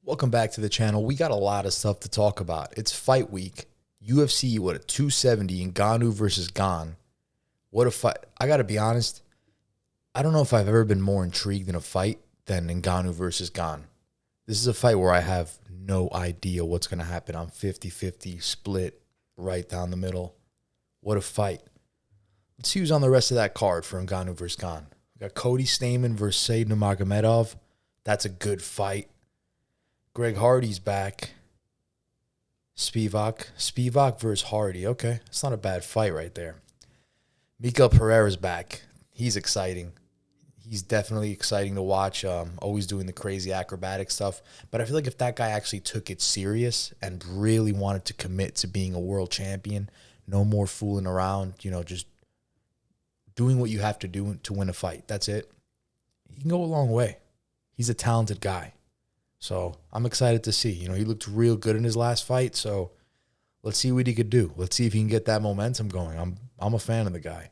Welcome back to the channel. We got a lot of stuff to talk about. It's fight week. UFC, what, a 270 in Ngannou versus Gane. What a fight. I got to be honest, I don't know if I've ever been more intrigued in a fight than Ngannou versus Gane. This is a fight where I have no idea what's going to happen. I'm 50-50 split right down the middle. What a fight. Let's see who's on the rest of that card for Ngannou versus Gane. We got Cody Stamann versus Said Nurmagomedov. That's a good fight. Greg Hardy's back. Spivak versus Hardy. Okay, it's not a bad fight right there. Mikael Pereira's back. He's exciting. He's definitely exciting to watch. Always doing the crazy acrobatic stuff. But I feel like if that guy actually took it serious and really wanted to commit to being a world champion, no more fooling around, just doing what you have to do to win a fight. That's it. He can go a long way. He's a talented guy. So I'm excited to see. He looked real good in his last fight. So let's see what he could do. Let's see if he can get that momentum going. I'm a fan of the guy.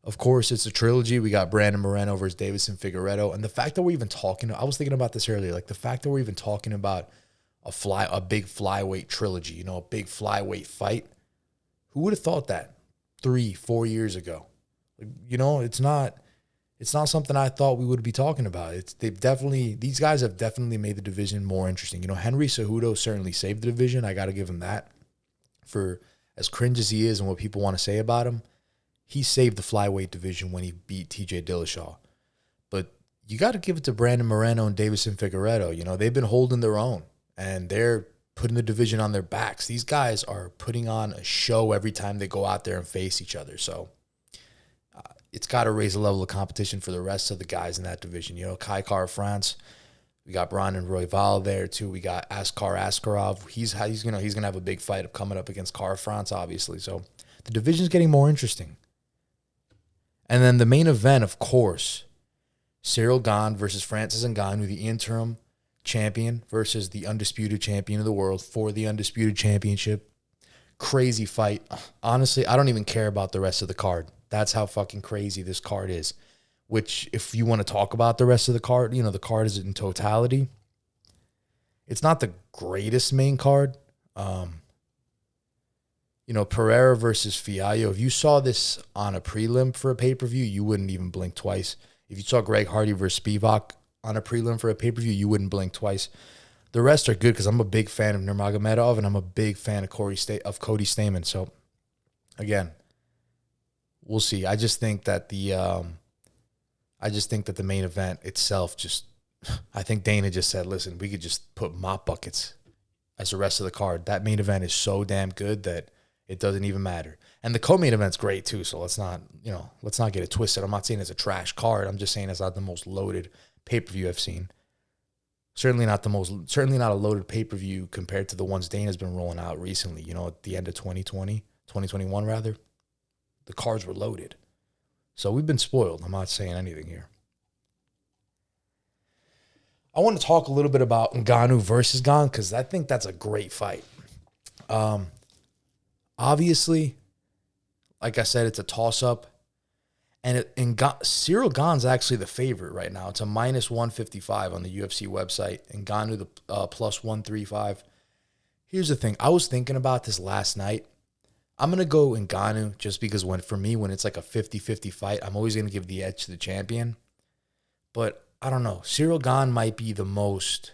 Of course, it's a trilogy. We got Brandon Moreno versus Deiveson Figueiredo. And the fact that we're even talking, I was thinking about this earlier, like the fact that we're even talking about a big flyweight trilogy, a big flyweight fight. Who would have thought that 3-4 years ago? It's not something I thought we would be talking about. These guys have definitely made the division more interesting. Henry Cejudo certainly saved the division. I got to give him that. For as cringe as he is and what people want to say about him, he saved the flyweight division when he beat TJ Dillashaw. But you got to give it to Brandon Moreno and Deiveson Figueiredo. They've been holding their own, and they're putting the division on their backs. These guys are putting on a show every time they go out there and face each other. So it's got to raise the level of competition for the rest of the guys in that division. Kai Kara France, we got Brandon Royval there too. We got Askar Askarov. He's gonna have a big fight coming up against Kara France, obviously. So the division's getting more interesting. And then the main event, of course, Cyril Gane versus Francis Ngannou, the interim champion versus the undisputed champion of the world for the undisputed championship. Crazy fight. Honestly, I don't even care about the rest of the card. That's how fucking crazy this card is. Which, if you want to talk about the rest of the card, the card is in totality. It's not the greatest main card. Pereira versus Fiallo. If you saw this on a prelim for a pay-per-view, you wouldn't even blink twice. If you saw Greg Hardy versus Spivak on a prelim for a pay-per-view, you wouldn't blink twice. The rest are good because I'm a big fan of Nurmagomedov and I'm a big fan of Cody Stamann. So, again, we'll see. I just think that the main event itself I think Dana just said, listen, we could just put mop buckets as the rest of the card. That main event is so damn good that it doesn't even matter. And the co-main event's great too, so let's not get it twisted. I'm not saying it's a trash card. I'm just saying it's not the most loaded pay-per-view I've seen. Certainly not a loaded pay-per-view compared to the ones Dana's been rolling out recently, at the end of 2021 rather. The cards were loaded. So we've been spoiled. I'm not saying anything here. I want to talk a little bit about Ngannou versus Gane because I think that's a great fight. Obviously, like I said, it's a toss-up. And Cyril Gane's actually the favorite right now. It's a minus 155 on the UFC website. And Ngannou, the plus 135. Here's the thing. I was thinking about this last night. I'm going to go Ngannou just because when it's like a 50-50 fight, I'm always going to give the edge to the champion. But I don't know. Cyril Gane might be the most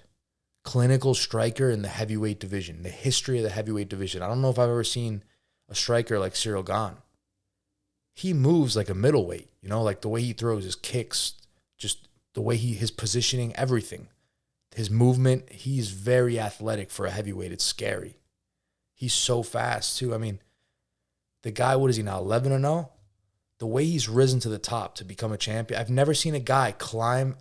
clinical striker in the heavyweight division, the history of the heavyweight division. I don't know if I've ever seen a striker like Cyril Gane. He moves like a middleweight, like the way he throws his kicks, just the way his positioning, everything. His movement, he's very athletic for a heavyweight. It's scary. He's so fast too. I mean, the guy, what is he now, 11-0? The way he's risen to the top to become a champion, I've never seen a guy climb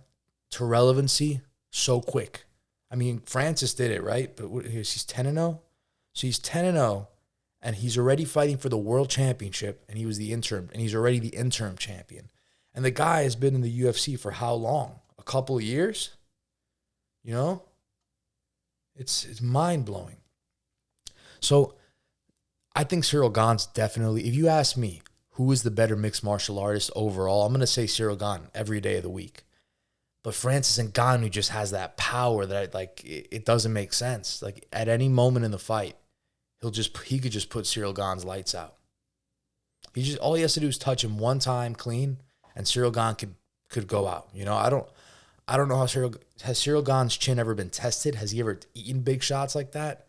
to relevancy so quick. I mean, Francis did it, right? But he's 10-0? So he's 10-0, and he's already fighting for the world championship, and he was the interim, and he's already the interim champion. And the guy has been in the UFC for how long? A couple of years? It's mind-blowing. So I think Cyril Gane's definitely, if you ask me, who is the better mixed martial artist overall, I'm going to say Cyril Gane every day of the week. But Francis Ngannou just has that power that it doesn't make sense. Like at any moment in the fight, he could just put Cyril Gane's lights out. All he has to do is touch him one time clean, and Cyril Gane could go out. You know, I don't know has Cyril Gane's chin ever been tested? Has he ever eaten big shots like that?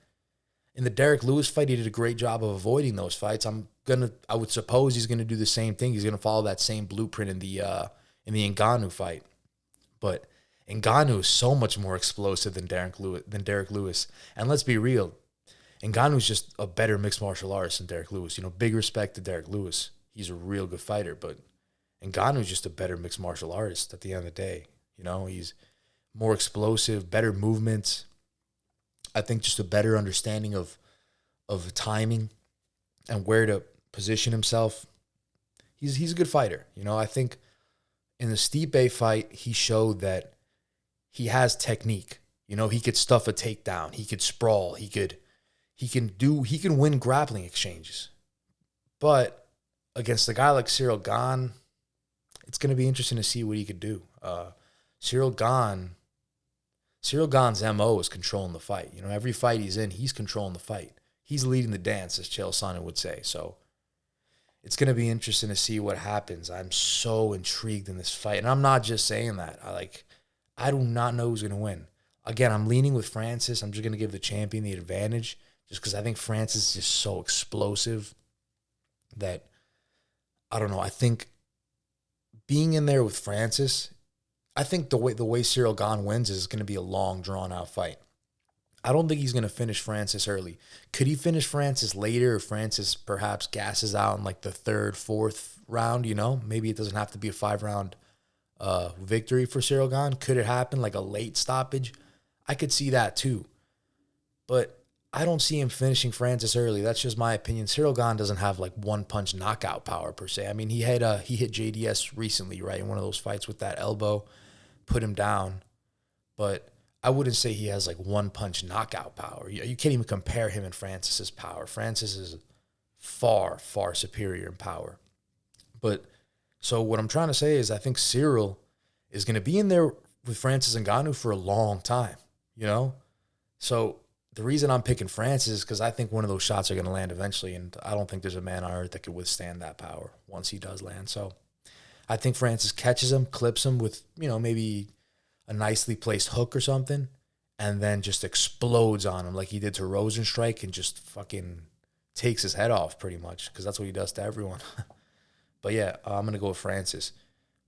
In the Derek Lewis fight, he did a great job of avoiding those fights. I would suppose he's gonna do the same thing. He's gonna follow that same blueprint in the Ngannou fight. But Ngannou is so much more explosive than Derek Lewis. And let's be real, Ngannou's just a better mixed martial artist than Derek Lewis. You know, big respect to Derek Lewis. He's a real good fighter, but Ngannou's just a better mixed martial artist at the end of the day. You know, he's more explosive, better movements. I think just a better understanding of timing and where to position himself. He's a good fighter. You know, I think in the Stipe fight, he showed that he has technique. You know, he could stuff a takedown. He could sprawl. He can win grappling exchanges. But against a guy like Cyril Gane, it's going to be interesting to see what he could do. Cyril Gane's MO is controlling the fight. You know, every fight he's in, he's controlling the fight. He's leading the dance, as Chael Sonnen would say. So it's going to be interesting to see what happens. I'm so intrigued in this fight. And I'm not just saying that. I do not know who's going to win. Again, I'm leaning with Francis. I'm just going to give the champion the advantage just because I think Francis is just so explosive that, I don't know, I think being in there with Francis, I think the way Cyril Gane wins is going to be a long, drawn-out fight. I don't think he's going to finish Francis early. Could he finish Francis later if Francis perhaps gasses out in like the third, fourth round, you know? Maybe it doesn't have to be a 5-round victory for Cyril Gane. Could it happen like a late stoppage? I could see that too. But I don't see him finishing Francis early. That's just my opinion. Cyril Gane doesn't have like one-punch knockout power per se. I mean, he hit JDS recently, right, in one of those fights with that elbow, put him down. But I wouldn't say he has like one-punch knockout power. You can't even compare him and Francis's power. Francis is far, far superior in power. But so what I'm trying to say is I think Cyril is going to be in there with Francis Ngannou for a long time, you know? So the reason I'm picking Francis is because I think one of those shots are going to land eventually, and I don't think there's a man on earth that could withstand that power once he does land. So I think Francis catches him, clips him with, you know, maybe a nicely placed hook or something, and then just explodes on him like he did to Rosenstrike and just fucking takes his head off pretty much because that's what he does to everyone. But yeah, I'm going to go with Francis.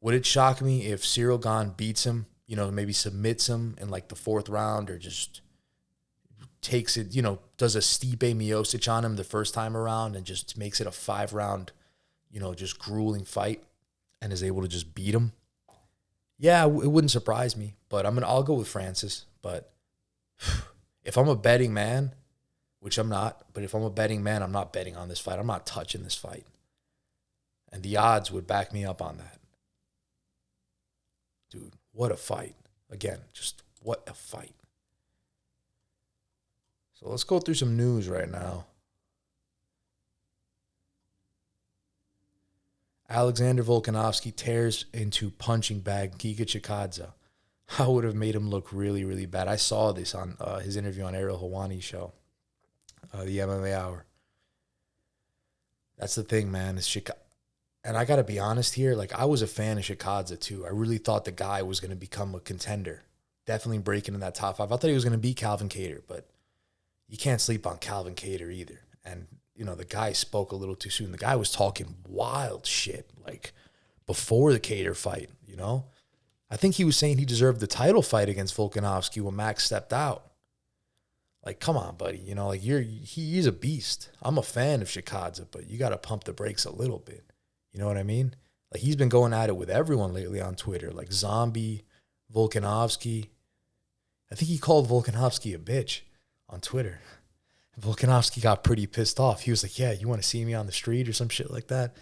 Would it shock me if Cyril Gane beats him, you know, maybe submits him in like the fourth round or just takes it, you know, does a Stipe Miocic on him the first time around and just makes it a 5-round, you know, just grueling fight and is able to just beat him? Yeah, it wouldn't surprise me, but I'll go with Francis. But if I'm a betting man, which I'm not, but if I'm a betting man, I'm not betting on this fight. I'm not touching this fight. And the odds would back me up on that. Dude, what a fight. Again, just what a fight. So let's go through some news right now. Alexander Volkanovski tears into punching bag Giga Chikadze. I would have made him look really, really bad. I saw this on his interview on Ariel Helwani's show, the MMA Hour. That's the thing, man. And I got to be honest here, like I was a fan of Chikadze too. I really thought the guy was going to become a contender. Definitely breaking in that top 5. I thought he was going to beat Calvin Kattar, but you can't sleep on Calvin Kattar either. And you know, the guy spoke a little too soon. The guy was talking wild shit, like, before the Kattar fight, you know? I think he was saying he deserved the title fight against Volkanovski when Max stepped out. Like, come on, buddy. You know, like, he's a beast. I'm a fan of Chikadze, but you got to pump the brakes a little bit. You know what I mean? Like, he's been going at it with everyone lately on Twitter, like Zombie, Volkanovski. I think he called Volkanovski a bitch on Twitter. Volkanovski got pretty pissed off. He was like, yeah, you want to see me on the street or some shit like that?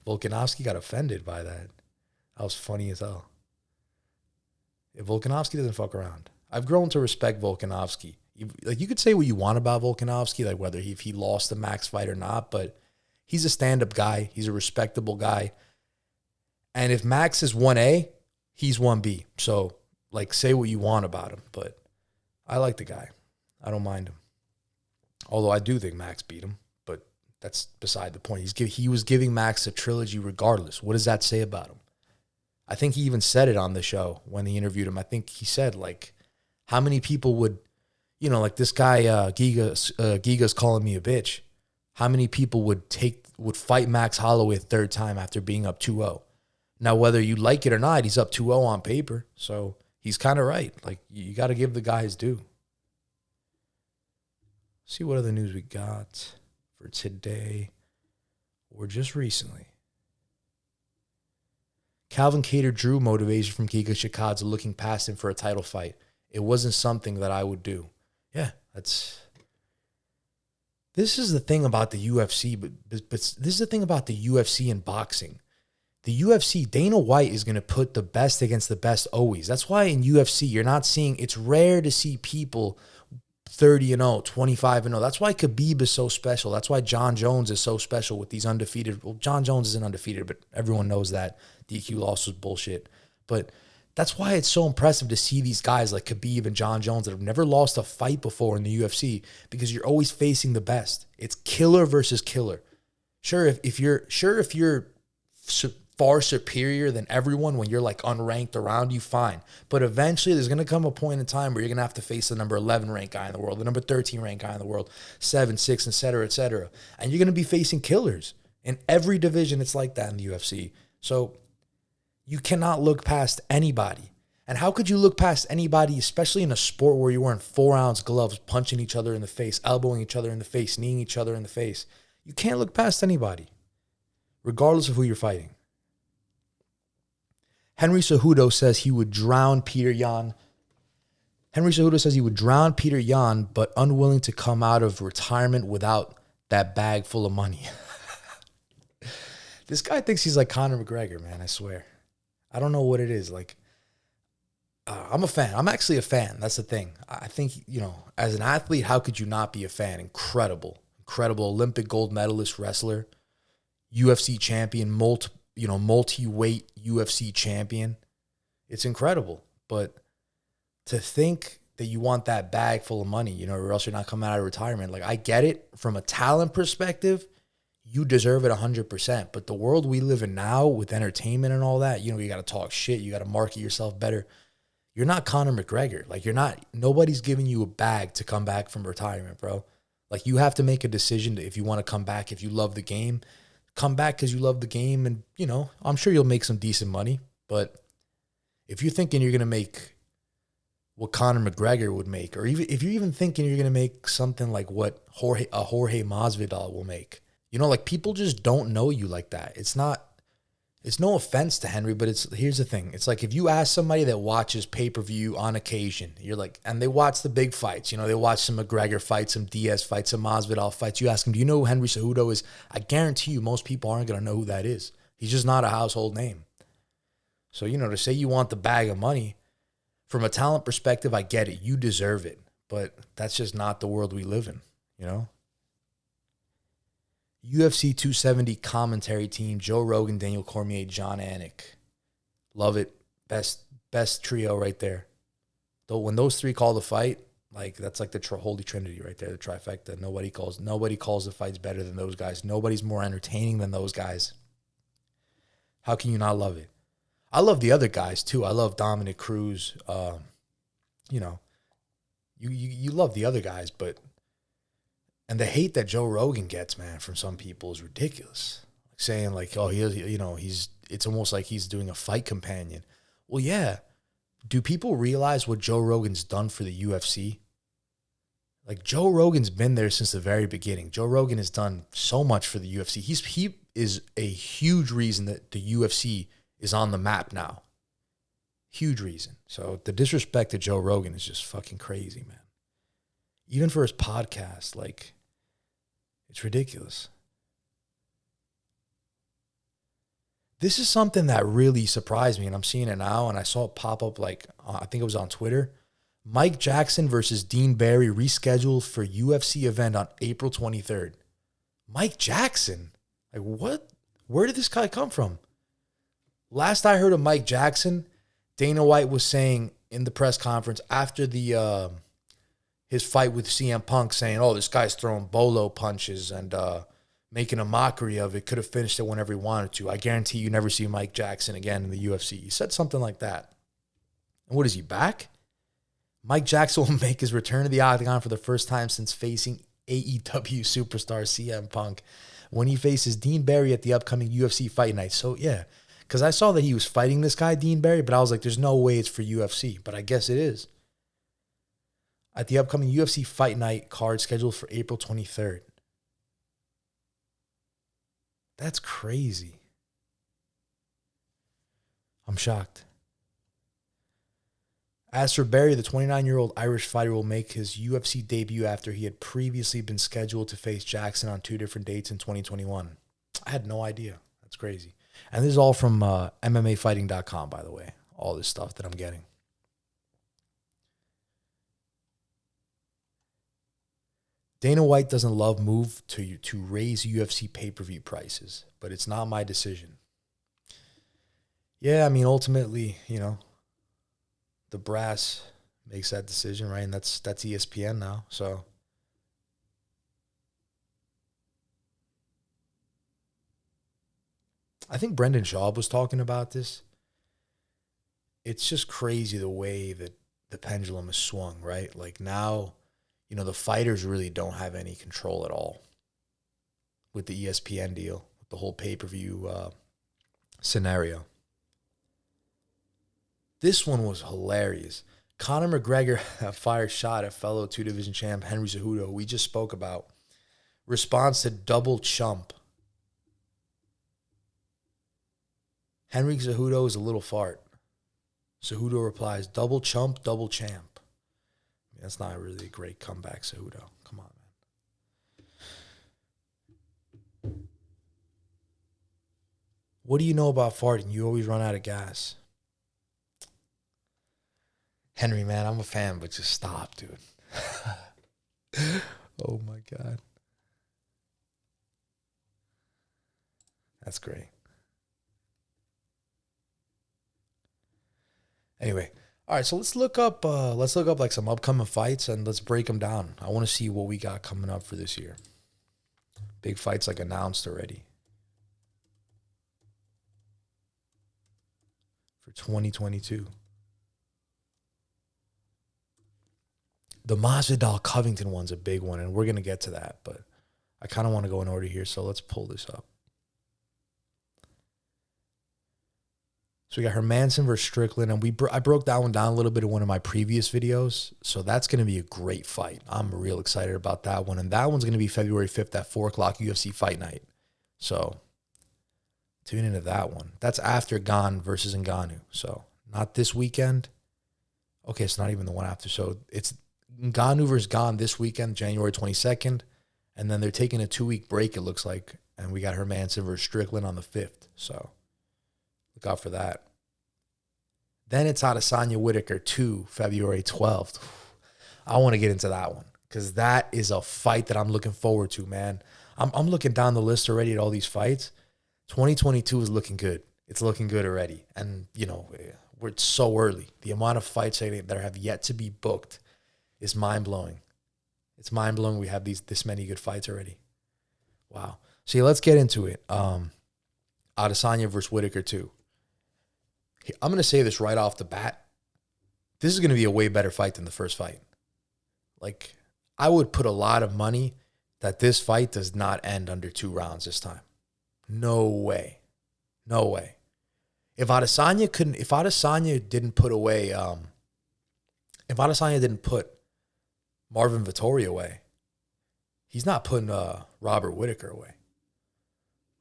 Volkanovski got offended by that. That was funny as hell. Volkanovski doesn't fuck around. I've grown to respect Volkanovski, Like, you could say what you want about Volkanovski, like whether if he lost the Max fight or not, but he's a stand-up guy. He's a respectable guy. And if Max is 1A, he's 1B. So, like, say what you want about him, but I like the guy. I don't mind him. Although I do think Max beat him, but that's beside the point. He was giving Max a trilogy regardless. What does that say about him? I think he even said it on the show when they interviewed him. I think he said, like, how many people would, like this guy, Giga's calling me a bitch. How many people would fight Max Holloway a third time after being up 2-0? Now, whether you like it or not, he's up 2-0 on paper. So he's kind of right. Like, you got to give the guy his due. See what other news we got for today or just recently. Calvin Kattar drew motivation from Giga Chikadze looking past him for a title fight. It wasn't something that I would do. Yeah, this is the thing about the UFC, but this is the thing about the UFC and boxing. The UFC, Dana White is going to put the best against the best always. That's why in UFC, you're not seeing, it's rare to see people 30-0, 25-0. That's why Khabib is so special. That's why John Jones is so special with these undefeated. Well, John Jones isn't undefeated, but everyone knows that DQ loss was bullshit. But that's why it's so impressive to see these guys like Khabib and John Jones that have never lost a fight before in the UFC, because you're always facing the best. It's killer versus killer. Sure, if you're far superior than everyone when you're like unranked around you, fine. But eventually there's going to come a point in time where you're going to have to face the number 11 ranked guy in the world, the number 13 ranked guy in the world, 7, 6, et cetera, et cetera. And you're going to be facing killers. In every division, it's like that in the UFC. So you cannot look past anybody. And how could you look past anybody, especially in a sport where you're wearing 4-ounce gloves, punching each other in the face, elbowing each other in the face, kneeing each other in the face? You can't look past anybody, regardless of who you're fighting. Henry Cejudo says he would drown Peter Yan. Henry Cejudo says he would drown Peter Yan, but unwilling to come out of retirement without that bag full of money. This guy thinks he's like Conor McGregor, man, I swear. I don't know what it is. Like, I'm a fan. I'm actually a fan. That's the thing. I think, as an athlete, how could you not be a fan? Incredible Olympic gold medalist wrestler, UFC champion, multi-weight UFC champion. It's incredible. But to think that you want that bag full of money, or else you're not coming out of retirement. Like, I get it from a talent perspective. You deserve it 100%. But the world we live in now with entertainment and all that, you got to talk shit. You got to market yourself better. You're not Conor McGregor. Like, nobody's giving you a bag to come back from retirement, bro. Like, you have to make a decision if you want to come back. If you love the game, come back because you love the game. And, I'm sure you'll make some decent money. But if you're thinking you're going to make what Conor McGregor would make, or even if you're even thinking you're going to make something like what Jorge Masvidal will make, like, people just don't know you like that. It's no offense to Henry, but here's the thing. It's like if you ask somebody that watches pay-per-view on occasion, you're like, and they watch the big fights, they watch some McGregor fights, some Diaz fights, some Masvidal fights. You ask them, do you know who Henry Cejudo is? I guarantee you most people aren't going to know who that is. He's just not a household name. So, to say you want the bag of money, from a talent perspective, I get it. You deserve it. But that's just not the world we live in, UFC 270 commentary team: Joe Rogan, Daniel Cormier, John Anik. Love it. Best trio right there. Though when those three call the fight, like, that's like the holy trinity right there, the trifecta. Nobody calls the fights better than those guys. Nobody's more entertaining than those guys. How can you not love it? I love the other guys too. I love Dominic Cruz. You love the other guys, but. And the hate that Joe Rogan gets, man, from some people is ridiculous. Like, saying like, oh, it's almost like he's doing a fight companion. Well, yeah. Do people realize what Joe Rogan's done for the UFC? Like, Joe Rogan's been there since the very beginning. Joe Rogan has done so much for the UFC. He is a huge reason that the UFC is on the map now. Huge reason. So the disrespect to Joe Rogan is just fucking crazy, man. Even for his podcast, like, it's ridiculous. This is something that really surprised me, and I'm seeing it now, and I saw it pop up, like, I think it was on Twitter. Mike Jackson versus Dean Barry rescheduled for UFC event on April 23rd. Mike Jackson? Like, what? Where did this guy come from? Last I heard of Mike Jackson, Dana White was saying in the press conference after the his fight with CM Punk, saying, oh, this guy's throwing bolo punches and making a mockery of it. Could have finished it whenever he wanted to. I guarantee you never see Mike Jackson again in the UFC. He said something like that. And what is he, back? Mike Jackson will make his return to the octagon for the first time since facing AEW superstar CM Punk when he faces Dean Barry at the upcoming UFC fight night. So, yeah, because I saw that he was fighting this guy, Dean Barry, but I was like, there's no way it's for UFC. But I guess it is. At the upcoming UFC fight night card scheduled for April 23rd. That's crazy. I'm shocked. As for Barry, the 29-year-old Irish fighter will make his UFC debut after he had previously been scheduled to face Jackson on 2 different dates in 2021. I had no idea. That's crazy. And this is all from MMAfighting.com, by the way, all this stuff that I'm getting. Dana White doesn't love move to raise UFC pay-per-view prices, but it's not my decision. Yeah, I mean, ultimately, you know, the brass makes that decision, right? And that's ESPN now. So I think Brendan Schaub was talking about this. It's just crazy the way that the pendulum has swung, right? Like now, you know, the fighters really don't have any control at all with the ESPN deal, with the whole pay-per-view scenario. This one was hilarious. Conor McGregor fired shot at fellow 2-division champ Henry Cejudo, who we just spoke about. Response to double chump. Henry Cejudo is a little fart. Cejudo replies, double chump, double champ. I mean, that's not really a great comeback, Cejudo. Come on, man. What do you know about farting? You always run out of gas. Henry, man, I'm a fan, but just stop, dude. Oh, my God. That's great. Anyway, all right, so let's look up like some upcoming fights and let's break them down. I want to see what we got coming up for this year. Big fights like announced already for 2022. The Masvidal Covington one's a big one, and we're going to get to that, but I kind of want to go in order here, so let's pull this up. So we got her Manson versus Strickland, and I broke that one down a little bit in one of my previous videos, so that's going to be a great fight. I'm real excited about that one, and that one's going to be February 5th at 4 o'clock UFC Fight Night. So tune into that one. That's after Gane versus Ngannou, so not this weekend. Okay, it's not even the one after, so it's Ngannou versus Gane this weekend, January 22nd, and then they're taking a 2-week break, it looks like, and we got her Manson versus Strickland on the 5th, so look out for that. Then it's Adesanya Whitaker 2, February 12th. I want to get into that one because that is a fight that I'm looking forward to, man. I'm looking down the list already at all these fights. 2022 is looking good. It's looking good already. And, you know, we're so early. The amount of fights that have yet to be booked is mind-blowing. It's mind-blowing we have this many good fights already. Wow. So yeah, let's get into it. Adesanya versus Whitaker 2. I'm going to say this right off the bat. This is going to be a way better fight than the first fight. Like, I would put a lot of money that this fight does not end under 2 rounds this time. No way. No way. If Adesanya didn't put Marvin Vettori away, he's not putting Robert Whitaker away.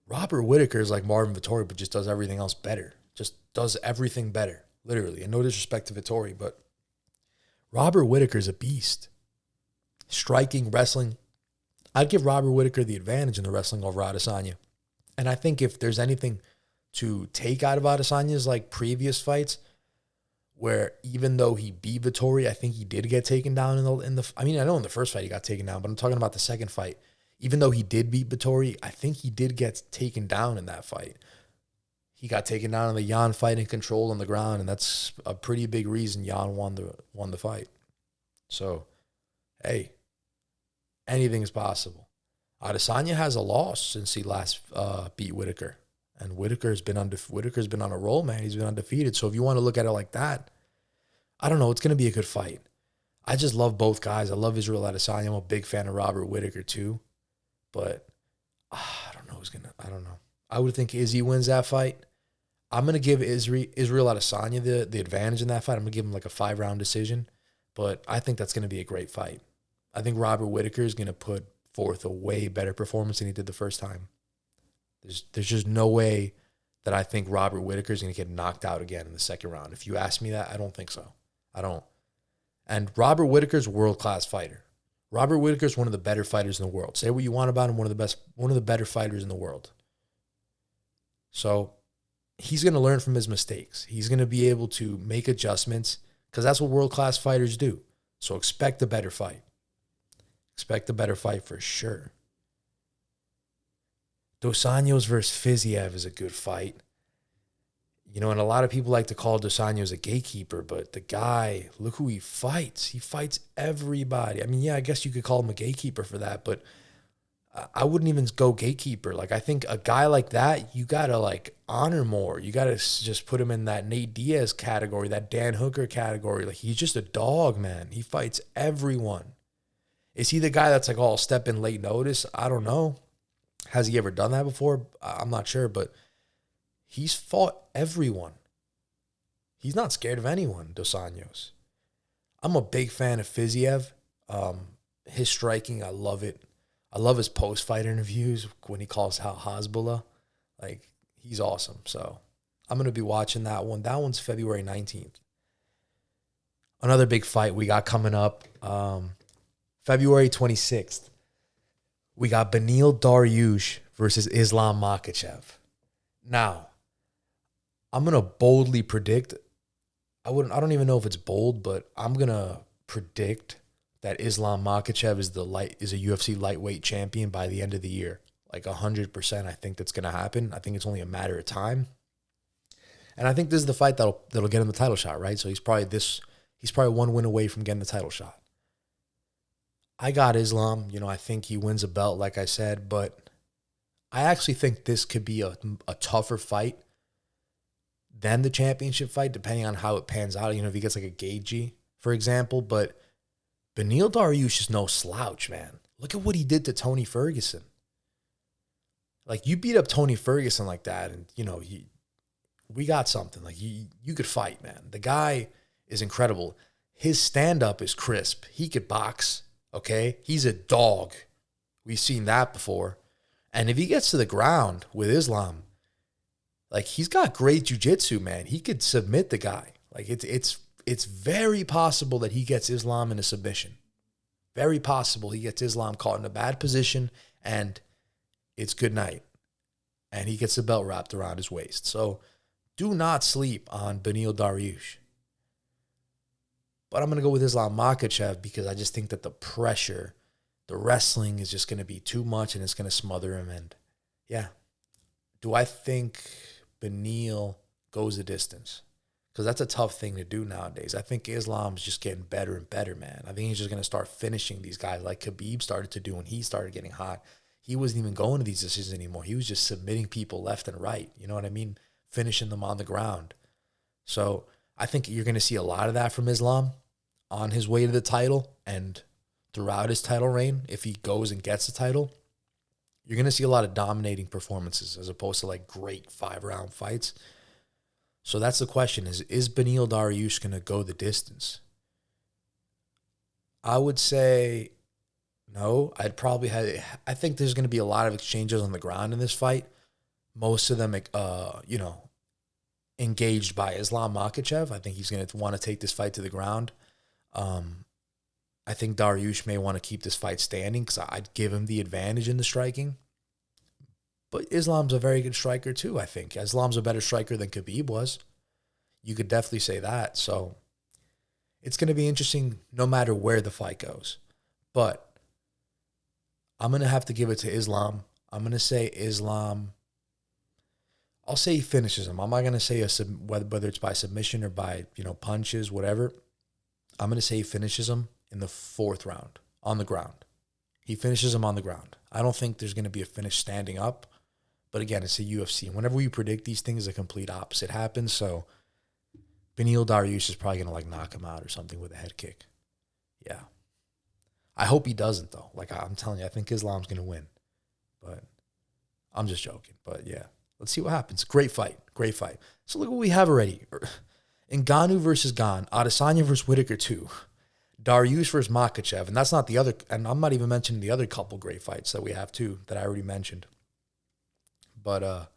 Robert Whitaker is like Marvin Vettori, but just does everything else better. Just does everything better, literally. And no disrespect to Vettori, but Robert Whitaker is a beast. Striking, wrestling. I'd give Robert Whitaker the advantage in the wrestling over Adesanya. And I think if there's anything to take out of Adesanya's like previous fights, where even though he beat Vettori, I think he did get taken down in the. I mean, I know in the first fight he got taken down, but I'm talking about the second fight. Even though he did beat Vettori, I think he did get taken down in that fight. He got taken down in the Jan fight and controlled on the ground, and that's a pretty big reason Jan won the fight. So, hey, anything is possible. Adesanya has a loss since he last beat Whitaker. And Whitaker's been on a roll, man. He's been undefeated. So if you want to look at it like that, I don't know. It's going to be a good fight. I just love both guys. I love Israel Adesanya. I'm a big fan of Robert Whitaker too. But I don't know who's going to. I don't know. I would think Izzy wins that fight. I'm going to give Israel Adesanya the advantage in that fight. I'm going to give him like a 5-round decision. But I think that's going to be a great fight. I think Robert Whitaker is going to put forth a way better performance than he did the first time. There's just no way that I think Robert Whitaker is going to get knocked out again in the second round. If you ask me that, I don't think so. I don't. And Robert Whitaker's a world-class fighter. Robert Whitaker's one of the better fighters in the world. Say what you want about him, one of the better fighters in the world. So he's going to learn from his mistakes. He's going to be able to make adjustments because that's what world-class fighters do. So expect a better fight. Expect a better fight for sure. Dos Anjos versus Fiziev is a good fight. You know, and a lot of people like to call Dos Anjos a gatekeeper, but the guy, look who he fights. He fights everybody. I mean, yeah, I guess you could call him a gatekeeper for that, but I wouldn't even go gatekeeper. Like, I think a guy like that, you got to, like, honor more. You got to just put him in that Nate Diaz category, that Dan Hooker category. Like, he's just a dog, man. He fights everyone. Is he the guy that's like, oh, I'll step in late notice? I don't know. Has he ever done that before? I'm not sure, but he's fought everyone. He's not scared of anyone, Dos Anjos. I'm a big fan of Fiziev. His striking, I love it. I love his post-fight interviews when he calls out Hasbullah. Like, he's awesome. So I'm going to be watching that one. That one's February 19th. Another big fight we got coming up, February 26th. We got Banil Dariush versus Islam Makachev. Now, I'm going to boldly predict, I don't even know if it's bold, but I'm going to predict that Islam Makachev is a UFC lightweight champion by the end of the year. Like 100%, I think that's going to happen. I think it's only a matter of time. And I think this is the fight that'll get him the title shot, right? So he's probably one win away from getting the title shot. I got Islam. You know, I think he wins a belt, like I said, but I actually think this could be a tougher fight than the championship fight, depending on how it pans out. You know, if he gets like a Gagey, for example. But Banil Dariush is no slouch, man. Look at what he did to Tony Ferguson. Like, you beat up Tony Ferguson like that, and, you know, we got something. Like, you could fight, man. The guy is incredible. His stand-up is crisp. He could box. Okay, he's a dog. We've seen that before. And if he gets to the ground with Islam, like, he's got great jiu-jitsu, man. He could submit the guy. Like, it's very possible that he gets Islam in a submission. Very possible he gets Islam caught in a bad position, and it's good night. And he gets the belt wrapped around his waist. So do not sleep on Banil Dariush. But I'm going to go with Islam Makachev because I just think that the pressure, the wrestling is just going to be too much and it's going to smother him. And yeah, do I think Banil goes the distance? Because that's a tough thing to do nowadays. I think Islam's just getting better and better, man. I think he's just going to start finishing these guys like Khabib started to do when he started getting hot. He wasn't even going to these decisions anymore. He was just submitting people left and right. You know what I mean? Finishing them on the ground. So I think you're going to see a lot of that from Islam on his way to the title and throughout his title reign. If he goes and gets the title, you're going to see a lot of dominating performances as opposed to like great 5-round fights. So that's the question is Banil Dariush going to go the distance? I would say no. I think there's going to be a lot of exchanges on the ground in this fight. Most of them, engaged by Islam Makachev. I think he's going to want to take this fight to the ground. I think Dariush may want to keep this fight standing because I'd give him the advantage in the striking. But Islam's a very good striker too, I think. Islam's a better striker than Khabib was. You could definitely say that. So it's going to be interesting no matter where the fight goes. But I'm going to have to give it to Islam. I'm going to say Islam. I'll say he finishes him. I'm not going to say whether it's by submission or by, punches, whatever. I'm going to say he finishes him in the 4th round on the ground. He finishes him on the ground. I don't think there's going to be a finish standing up. But again, it's a UFC. Whenever we predict these things, the complete opposite happens. So Banil Dariush is probably going to knock him out or something with a head kick. Yeah. I hope he doesn't, though. I'm telling you, I think Islam's going to win. But I'm just joking. But yeah, let's see what happens. Great fight. Great fight. So look what we have already. Ngannou versus Gane. Adesanya versus Whitaker 2. Dariush versus Makachev. And that's not the other. And I'm not even mentioning the other couple great fights that we have too that I already mentioned. But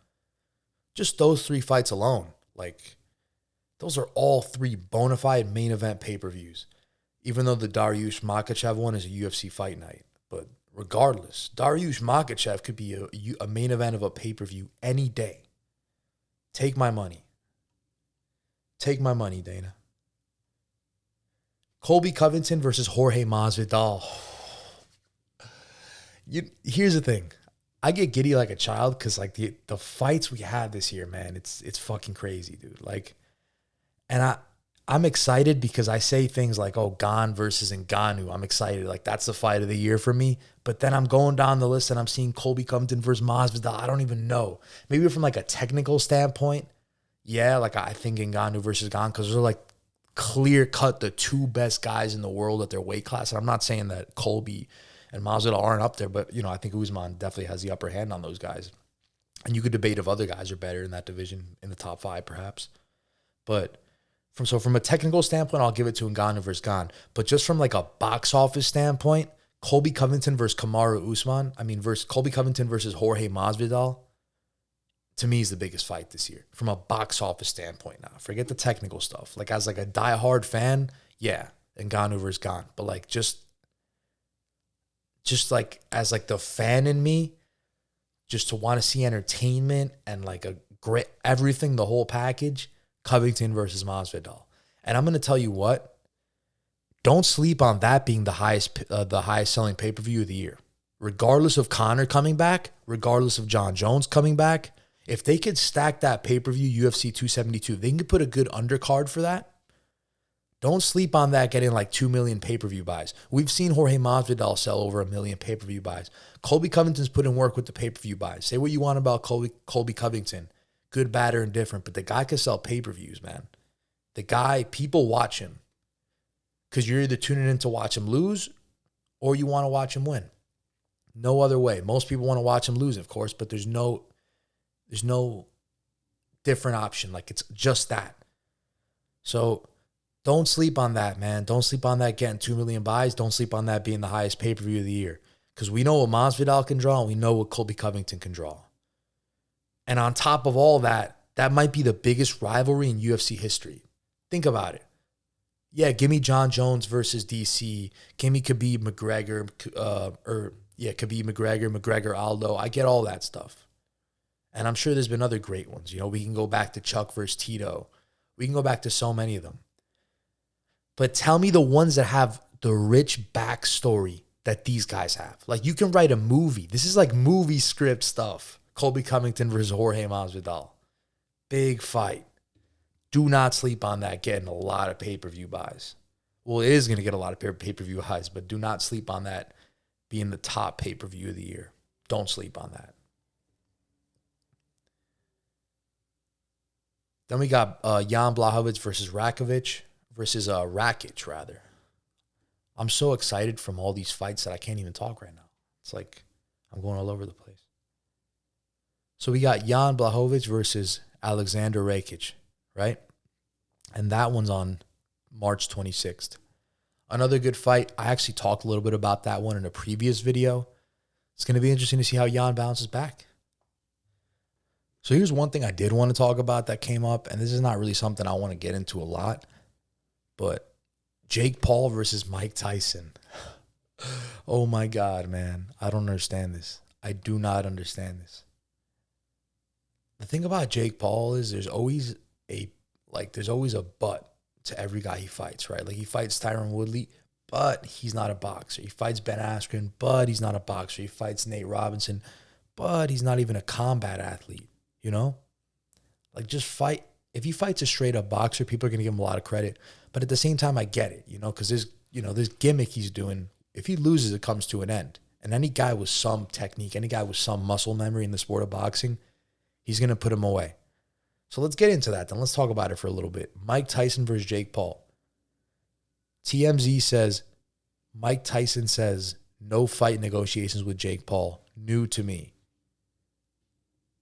just those 3 fights alone, those are all 3 bona fide main event pay-per-views. Even though the Dariush Makachev one is a UFC fight night. But regardless, Dariush Makachev could be a main event of a pay-per-view any day. Take my money. Take my money, Dana. Colby Covington versus Jorge Masvidal. Here's the thing. I get giddy like a child because the fights we had this year, man, it's fucking crazy, dude. And I'm excited because I say things like, oh, Gane versus Ngannou. I'm excited. That's the fight of the year for me. But then I'm going down the list and I'm seeing Colby Covington versus Masvidal. I don't even know. Maybe from a technical standpoint, yeah, I think Ngannou versus Gane because those are clear cut the 2 best guys in the world at their weight class. And I'm not saying that Colby and Masvidal aren't up there, but I think Usman definitely has the upper hand on those guys. And you could debate if other guys are better in that division in the top 5, perhaps. But from a technical standpoint, I'll give it to Ngannou versus Gane. But just from a box office standpoint, Colby Covington versus Kamaru Usman, versus Colby Covington versus Jorge Masvidal, to me is the biggest fight this year from a box office standpoint. Now, forget the technical stuff. As a diehard fan, yeah, Ngannou versus Gane. But just as the fan in me, just to want to see entertainment and a great everything, the whole package, Covington versus Masvidal. And I'm going to tell you what, don't sleep on that being the highest selling pay-per-view of the year. Regardless of Conor coming back, regardless of John Jones coming back, if they could stack that pay-per-view UFC 272, they can put a good undercard for that. Don't sleep on that getting 2 million pay-per-view buys. We've seen Jorge Masvidal sell over 1 million pay-per-view buys. Colby Covington's put in work with the pay-per-view buys. Say what you want about Colby Covington. Good, bad, or indifferent, but the guy can sell pay-per-views, man. The guy, people watch him because you're either tuning in to watch him lose or you want to watch him win. No other way. Most people want to watch him lose, of course, but there's no different option. It's just that. So don't sleep on that, man. Don't sleep on that getting 2 million buys. Don't sleep on that being the highest pay-per-view of the year because we know what Masvidal can draw and we know what Colby Covington can draw. And on top of all that, that might be the biggest rivalry in UFC history. Think about it. Yeah, give me John Jones versus DC. Give me Khabib McGregor, Khabib McGregor Aldo. I get all that stuff. And I'm sure there's been other great ones. We can go back to Chuck versus Tito. We can go back to so many of them. But tell me the ones that have the rich backstory that these guys have. You can write a movie. This is movie script stuff. Colby Covington versus Jorge Masvidal. Big fight. Do not sleep on that getting a lot of pay-per-view buys. Well, it is going to get a lot of pay-per-view buys, but do not sleep on that being the top pay-per-view of the year. Don't sleep on that. Then we got Jan Blachowicz versus Rakic. I'm so excited from all these fights that I can't even talk right now. It's I'm going all over the place. So we got Jan Blachowicz versus Alexander Rakic, right? And that one's on March 26th. Another good fight. I actually talked a little bit about that one in a previous video. It's going to be interesting to see how Jan bounces back. So here's one thing I did want to talk about that came up, and this is not really something I want to get into a lot, but Jake Paul versus Mike Tyson. Oh my God, man. I don't understand this. I do not understand this. The thing about Jake Paul is there's always a Like, there's always a but to every guy he fights, right? Like, he fights Tyron Woodley, but he's not a boxer. He fights Ben Askren, but he's not a boxer. He fights Nate Robinson, but he's not even a combat athlete, you know? Like, just fight. If he fights a straight-up boxer, people are going to give him a lot of credit. But at the same time, I get it, you know, because there's, you know, this gimmick he's doing. If he loses, it comes to an end. And any guy with some technique, any guy with some muscle memory in the sport of boxing, he's going to put him away. So let's get into that then. Let's talk about it for a little bit. Mike Tyson versus Jake Paul. TMZ says, Mike Tyson says, no fight negotiations with Jake Paul. New to me.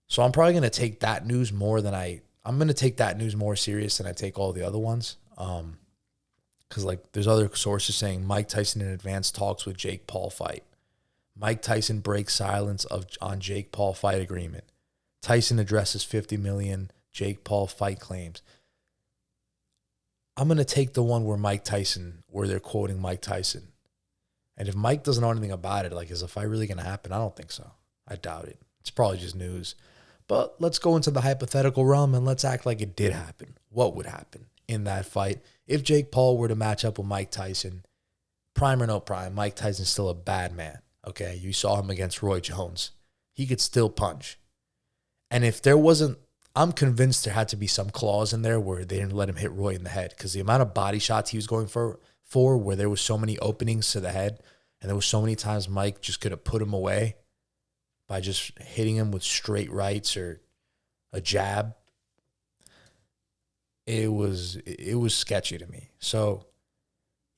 So I'm probably going to take that news more than I'm going to take that news more serious than I take all the other ones. Because, like, there's other sources saying Mike Tyson in advanced talks with Jake Paul fight. Mike Tyson breaks silence on Jake Paul fight agreement. Tyson addresses $50 million Jake Paul fight claims. I'm going to take the one where they're quoting Mike Tyson. And if Mike doesn't know anything about it, like, is the fight really going to happen? I don't think so. I doubt it. It's probably just news. But let's go into the hypothetical realm and let's act like it did happen. What would happen in that fight if Jake Paul were to match up with Mike Tyson? Prime or no prime, Mike Tyson's still a bad man. Okay, you saw him against Roy Jones. He could still punch. And if there wasn't, I'm convinced there had to be some clause in there where they didn't let him hit Roy in the head, because the amount of body shots he was going for where there was so many openings to the head, and there was so many times Mike just could have put him away by just hitting him with straight rights or a jab. It was sketchy to me. So,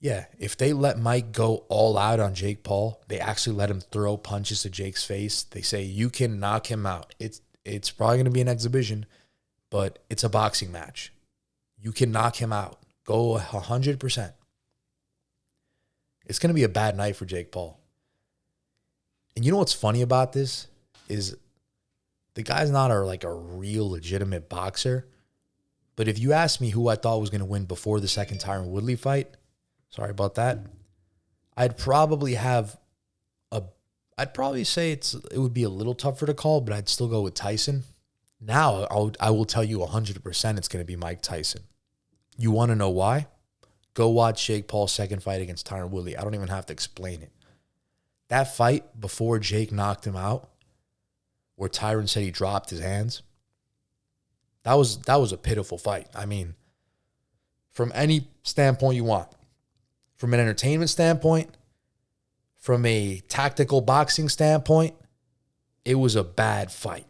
yeah, if they let Mike go all out on Jake Paul, they actually let him throw punches to Jake's face. They say, you can knock him out. It's probably going to be an exhibition, but it's a boxing match. You can knock him out. Go 100%. It's going to be a bad night for Jake Paul. And you know what's funny about this is the guy's not a real legitimate boxer. But if you ask me who I thought was going to win before the second Tyron Woodley fight, sorry about that, I'd probably say it would be a little tougher to call, but I'd still go with Tyson. Now I will tell you 100% it's going to be Mike Tyson. You want to know why? Go watch Jake Paul's second fight against Tyron Woodley. I don't even have to explain it. That fight before Jake knocked him out, where Tyron said he dropped his hands, that was a pitiful fight. I mean, from any standpoint you want, from an entertainment standpoint, from a tactical boxing standpoint, it was a bad fight.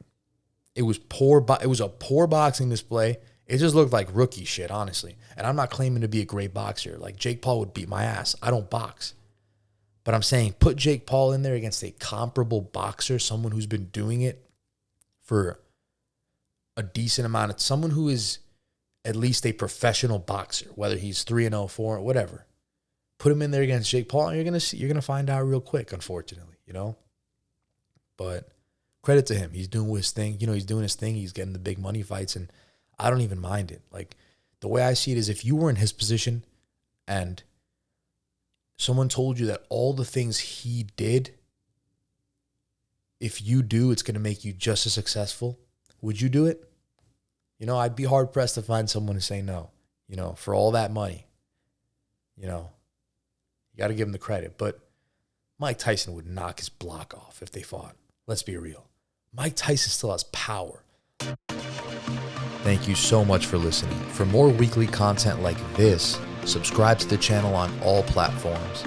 It was a poor boxing display. It just looked like rookie shit, honestly. And I'm not claiming to be a great boxer. Like, Jake Paul would beat my ass. I don't box. But I'm saying put Jake Paul in there against a comparable boxer, someone who's been doing it for a decent amount of, someone who is at least a professional boxer, whether he's 3-0, 4, whatever. Put him in there against Jake Paul, and you're gonna find out real quick, unfortunately, you know? But credit to him. He's doing his thing. You know, he's doing his thing. He's getting the big money fights, and I don't even mind it. Like, the way I see it is, if you were in his position and someone told you that all the things he did, if you do, it's going to make you just as successful, would you do it? You know, I'd be hard-pressed to find someone to say no, you know, for all that money. You know, you got to give him the credit. But Mike Tyson would knock his block off if they fought. Let's be real. Mike Tyson still has power. Thank you so much for listening. For more weekly content like this, subscribe to the channel on all platforms.